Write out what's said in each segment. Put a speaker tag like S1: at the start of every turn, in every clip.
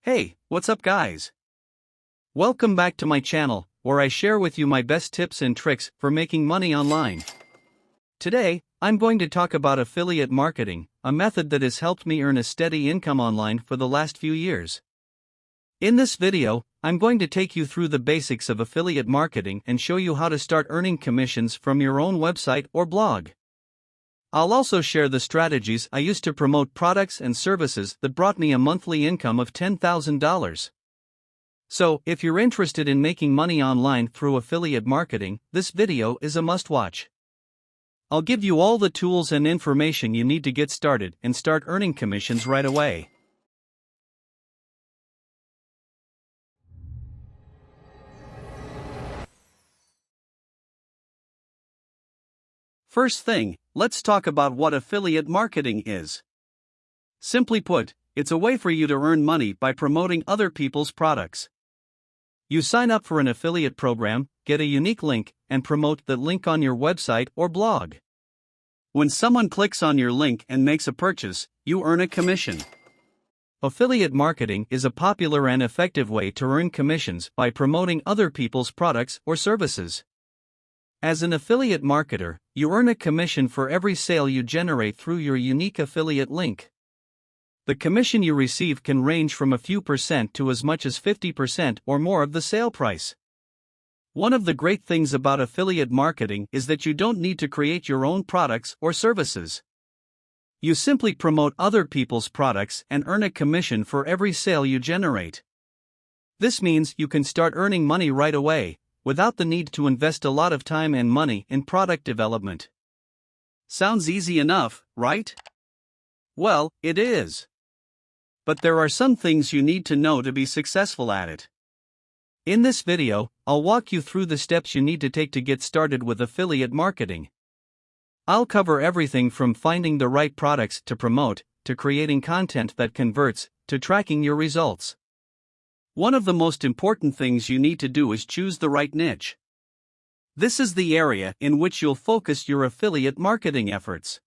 S1: Hey, what's up guys? Welcome back to my channel, where I share with you my best tips and tricks for making money online. Today, I'm going to talk about affiliate marketing, a method that has helped me earn a steady income online for the last few years. In this video, I'm going to take you through the basics of affiliate marketing and show you how to start earning commissions from your own website or blog. I'll also share the strategies I used to promote products and services that brought me a monthly income of $10,000. So, if you're interested in making money online through affiliate marketing, this video is a must-watch. I'll give you all the tools and information you need to get started and start earning commissions right away. First thing, let's talk about what affiliate marketing is. Simply put, it's a way for you to earn money by promoting other people's products. You sign up for an affiliate program, get a unique link, and promote that link on your website or blog. When someone clicks on your link and makes a purchase, you earn a commission. Affiliate marketing is a popular and effective way to earn commissions by promoting other people's products or services. As an affiliate marketer, you earn a commission for every sale you generate through your unique affiliate link. The commission you receive can range from a few percent to as much as 50% or more of the sale price. One of the great things about affiliate marketing is that you don't need to create your own products or services. You simply promote other people's products and earn a commission for every sale you generate. This means you can start earning money right away, without the need to invest a lot of time and money in product development. Sounds easy enough, right? Well, it is. But there are some things you need to know to be successful at it. In this video, I'll walk you through the steps you need to take to get started with affiliate marketing. I'll cover everything from finding the right products to promote, to creating content that converts, to tracking your results. One of the most important things you need to do is choose the right niche. This is the area in which you'll focus your affiliate marketing efforts.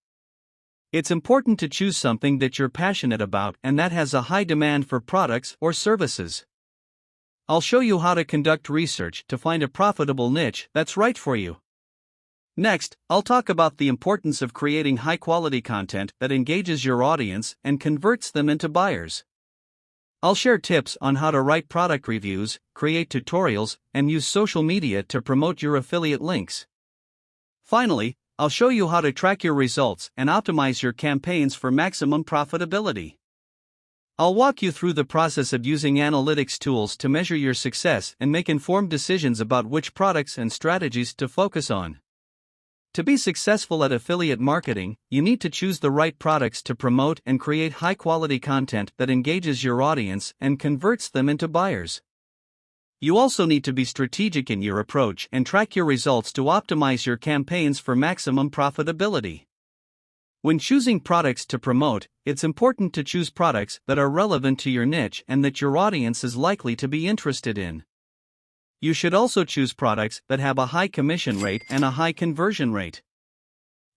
S1: It's important to choose something that you're passionate about and that has a high demand for products or services. I'll show you how to conduct research to find a profitable niche that's right for you. Next, I'll talk about the importance of creating high-quality content that engages your audience and converts them into buyers. I'll share tips on how to write product reviews, create tutorials, and use social media to promote your affiliate links. Finally, I'll show you how to track your results and optimize your campaigns for maximum profitability. I'll walk you through the process of using analytics tools to measure your success and make informed decisions about which products and strategies to focus on. To be successful at affiliate marketing, you need to choose the right products to promote and create high-quality content that engages your audience and converts them into buyers. You also need to be strategic in your approach and track your results to optimize your campaigns for maximum profitability. When choosing products to promote, it's important to choose products that are relevant to your niche and that your audience is likely to be interested in. You should also choose products that have a high commission rate and a high conversion rate.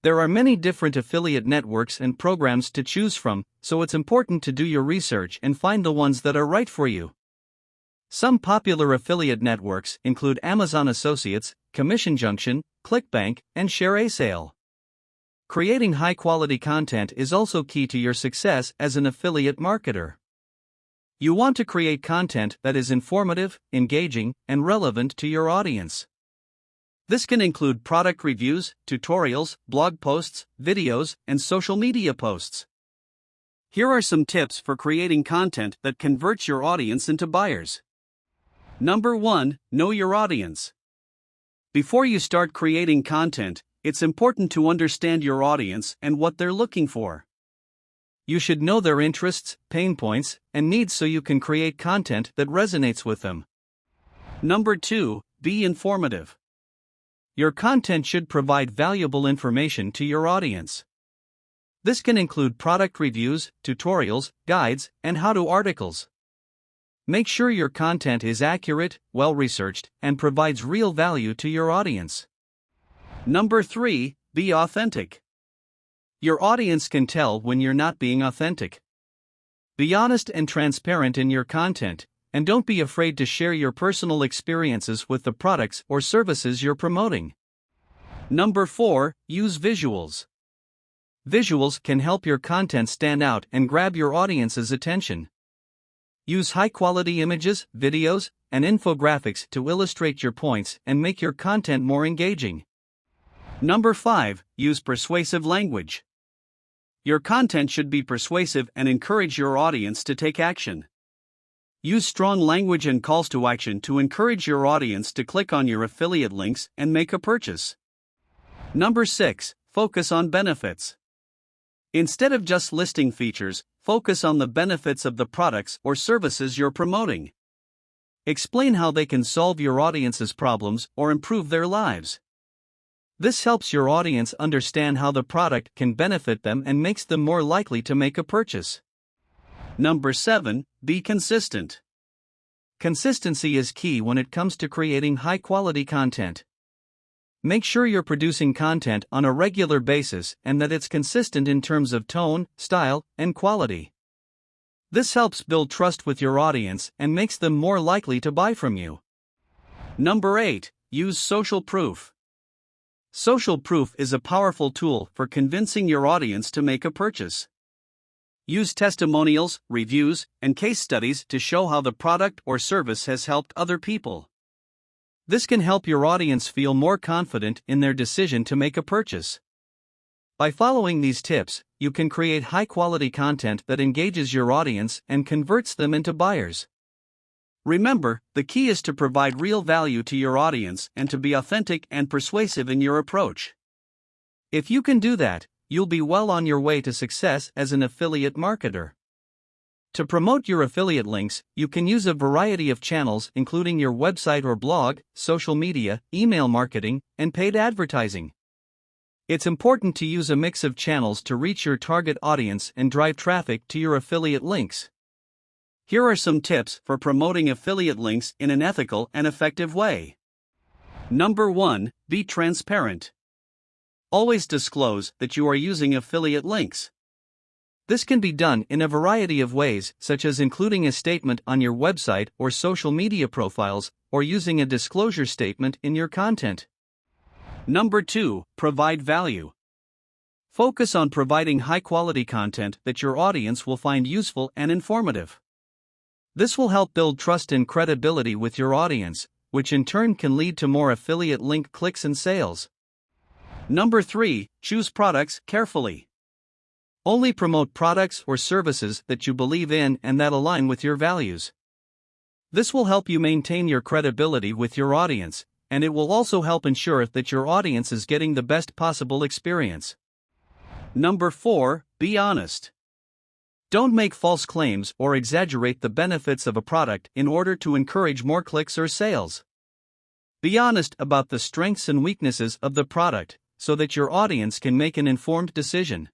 S1: There are many different affiliate networks and programs to choose from, so it's important to do your research and find the ones that are right for you. Some popular affiliate networks include Amazon Associates, Commission Junction, ClickBank, and ShareASale. Creating high-quality content is also key to your success as an affiliate marketer. You want to create content that is informative, engaging, and relevant to your audience. This can include product reviews, tutorials, blog posts, videos, and social media posts. Here are some tips for creating content that converts your audience into buyers. Number 1, know your audience. Before you start creating content, it's important to understand your audience and what they're looking for. You should know their interests, pain points, and needs so you can create content that resonates with them. Number 2, be informative. Your content should provide valuable information to your audience. This can include product reviews, tutorials, guides, and how-to articles. Make sure your content is accurate, well-researched, and provides real value to your audience. Number 3, be authentic. Your audience can tell when you're not being authentic. Be honest and transparent in your content, and don't be afraid to share your personal experiences with the products or services you're promoting. Number 4, use visuals. Visuals can help your content stand out and grab your audience's attention. Use high-quality images, videos, and infographics to illustrate your points and make your content more engaging. Number 5, use persuasive language. Your content should be persuasive and encourage your audience to take action. Use strong language and calls to action to encourage your audience to click on your affiliate links and make a purchase. Number 6, focus on benefits. Instead of just listing features, focus on the benefits of the products or services you're promoting. Explain how they can solve your audience's problems or improve their lives. This helps your audience understand how the product can benefit them and makes them more likely to make a purchase. Number 7, be consistent. Consistency is key when it comes to creating high-quality content. Make sure you're producing content on a regular basis and that it's consistent in terms of tone, style, and quality. This helps build trust with your audience and makes them more likely to buy from you. Number 8, use social proof. Social proof is a powerful tool for convincing your audience to make a purchase. Use testimonials, reviews, and case studies to show how the product or service has helped other people. This can help your audience feel more confident in their decision to make a purchase. By following these tips, you can create high-quality content that engages your audience and converts them into buyers. Remember, the key is to provide real value to your audience and to be authentic and persuasive in your approach. If you can do that, you'll be well on your way to success as an affiliate marketer. To promote your affiliate links, you can use a variety of channels including your website or blog, social media, email marketing, and paid advertising. It's important to use a mix of channels to reach your target audience and drive traffic to your affiliate links. Here are some tips for promoting affiliate links in an ethical and effective way. Number 1, be transparent. Always disclose that you are using affiliate links. This can be done in a variety of ways, such as including a statement on your website or social media profiles, or using a disclosure statement in your content. Number 2, provide value. Focus on providing high-quality content that your audience will find useful and informative. This will help build trust and credibility with your audience, which in turn can lead to more affiliate link clicks and sales. Number 3, choose products carefully. Only promote products or services that you believe in and that align with your values. This will help you maintain your credibility with your audience, and it will also help ensure that your audience is getting the best possible experience. Number 4, be honest. Don't make false claims or exaggerate the benefits of a product in order to encourage more clicks or sales. Be honest about the strengths and weaknesses of the product so that your audience can make an informed decision.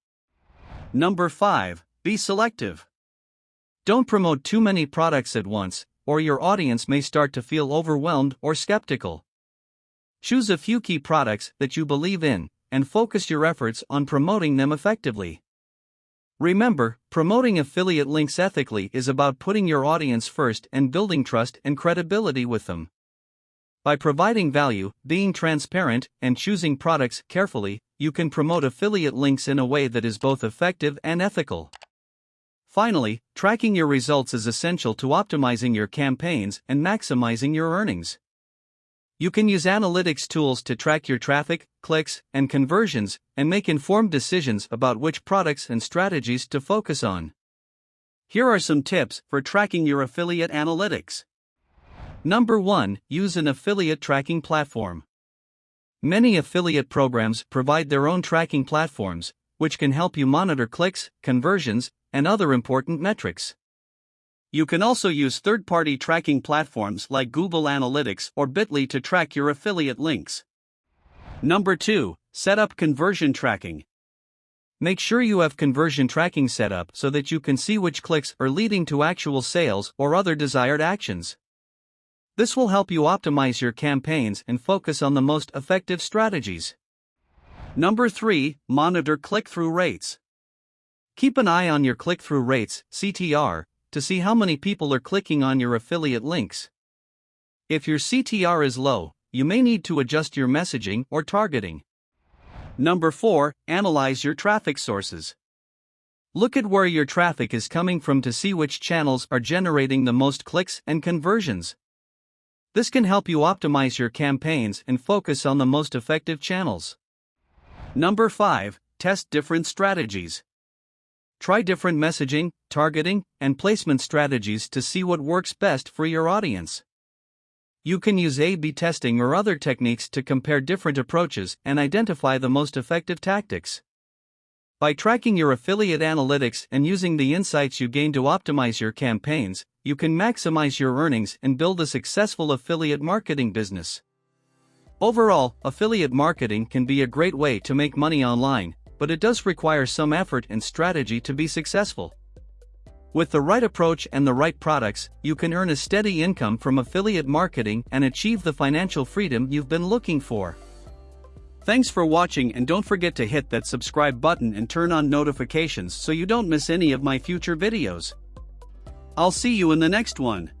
S1: Number 5, be selective. Don't promote too many products at once, or your audience may start to feel overwhelmed or skeptical. Choose a few key products that you believe in, and focus your efforts on promoting them effectively. Remember, promoting affiliate links ethically is about putting your audience first and building trust and credibility with them. By providing value, being transparent, and choosing products carefully, you can promote affiliate links in a way that is both effective and ethical. Finally, tracking your results is essential to optimizing your campaigns and maximizing your earnings. You can use analytics tools to track your traffic, clicks, and conversions, and make informed decisions about which products and strategies to focus on. Here are some tips for tracking your affiliate analytics. Number 1, use an affiliate tracking platform. Many affiliate programs provide their own tracking platforms, which can help you monitor clicks, conversions, and other important metrics. You can also use third-party tracking platforms like Google Analytics or Bitly to track your affiliate links. Number 2, set up conversion tracking. Make sure you have conversion tracking set up so that you can see which clicks are leading to actual sales or other desired actions. This will help you optimize your campaigns and focus on the most effective strategies. Number 3, monitor click-through rates. Keep an eye on your click-through rates, CTR, to see how many people are clicking on your affiliate links. If your CTR is low, you may need to adjust your messaging or targeting. Number 4, analyze your traffic sources. Look at where your traffic is coming from to see which channels are generating the most clicks and conversions. This can help you optimize your campaigns and focus on the most effective channels. Number 5, test different strategies. Try different messaging, targeting, and placement strategies to see what works best for your audience. You can use A/B testing or other techniques to compare different approaches and identify the most effective tactics. By tracking your affiliate analytics and using the insights you gain to optimize your campaigns, you can maximize your earnings and build a successful affiliate marketing business. Overall, affiliate marketing can be a great way to make money online, but it does require some effort and strategy to be successful. With the right approach and the right products, you can earn a steady income from affiliate marketing and achieve the financial freedom you've been looking for. Thanks for watching, and don't forget to hit that subscribe button and turn on notifications so you don't miss any of my future videos. I'll see you in the next one.